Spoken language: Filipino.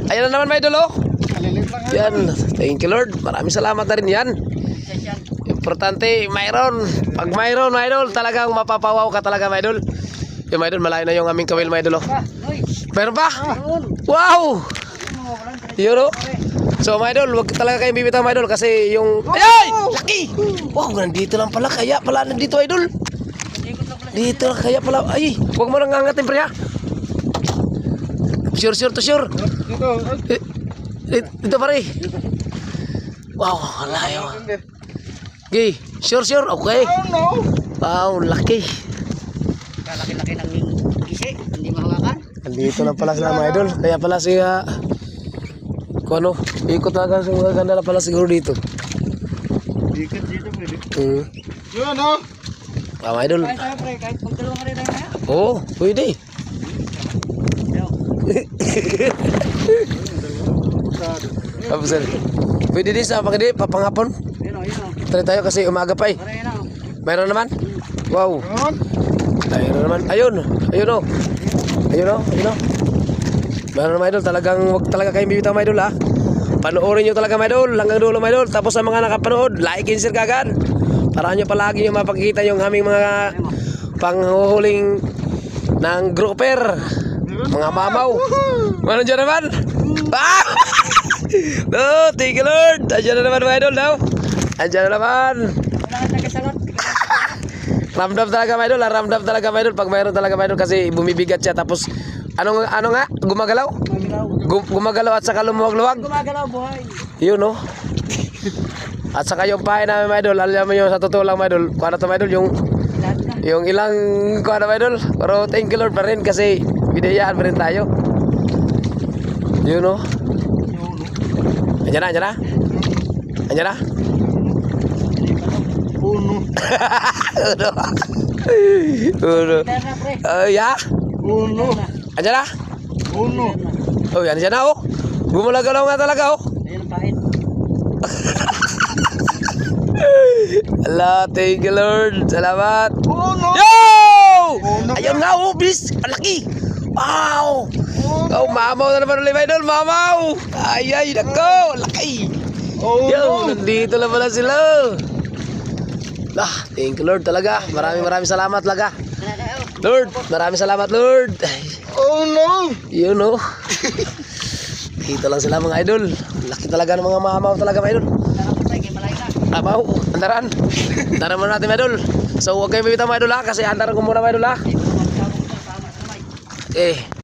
Ayan na naman, mga idol, oh. Malilit lang. Yan. Thank you, Lord. Maraming salamat na rin yan. Importante, mayroon. Pag mayroon, mga idol, talagang mapapawaw ka talaga, mga idol. Yung mga idol, malayo na yung aming kawil, mga idol, oh. Mayroon pa? Wow! Yun, oh. So, mga idol, wag talaga kayong bibitaw, mga idol, kasi yung... Ay! Laki! Wow, nandito lang pala. Kaya pala nandito, idol. Dito lang, kaya pala. Ay, wag mo nang angatin, pre, ha? Sure to sure. Dito, pare. Wow, layo. Okay, sure. Okay. Wow, laki. Kalaki-laki ng gisi, hindi mahawakan. Andito lang pala sila, mga idol. Kaya pala siya... Kung ano, ikot na kasi mga ganda na pala siguro dito. Ikot dito pwede. Yun, oh. Mga idol. Kahit tayo, pre, kahit magdalawa ka rin tayo na. Oo, pwede. Pwede din sa pagkadi, papanghapon. Yun o. Try tayo kasi umaga pa eh. Para yun o. Mayroon naman? Wow. Yun. Mayroon naman. Ayun o. Mayroon naman, idol. Talagang wag talaga kayong bibitaw, mga idol, ha. Panoorin nyo talaga, mga idol. Hanggang dulo, mga idol. Tapos sa mga nakapanood, like and share kagad. Para nyo palagi nyo mapakikita yung aming mga panghuhuling ng grouper. Mga mamaw. Ano dyan naman? Ah! No, thank you, Lord. Andiyan na naman, mga idol, no? Andiyan na naman. Wala ka nagkasagot. Ramdam talaga, mga idol. Ramdam talaga, mga idol. Pag mayroon talaga, mga idol, kasi bumibigat siya. Tapos, ano nga? Gumagalaw? Gumagalaw at saka lumuwag-luwag. Gumagalaw buhay. Yun, no? At saka yung pahay namin, mga idol. Alam mo yun, sa totoo lang, mga idol. Kuha na to, mga idol, yung ilang kuha na, mga idol. Pero thank you, Lord, pa rin. Kasi bidayaan pa rin tayo. Yun, no? Andiyan na? Uno. Uno. Ya? Uno. Andiyan na? Uno. Oh, yan siya na, oh. Gumulagalaw nga talaga, oh. Ayun ang pahit. Allah, thank you, Lord. Salamat. Uno. Yo! Uno. Ayun nga, oh, bis. Ang laki. Wow. Oh, mamaw na naman ulit, idol. Mamaw. Ay, nako. Laki. Yo, nandito na pala sila. Thank you, Lord, talaga. Maraming salamat, talaga. Lord, maraming salamat, Lord. Oh no. Yun, oh. Dito lang sila, mga idol. Laki talaga ng mga mamaw talaga, mga idol. Abaw, andaran. Andaran muna natin, mga idol. So, huwag kayong bibitaw, mga idol, ha. Kasi andaran ko muna, mga idol, ha. Eh.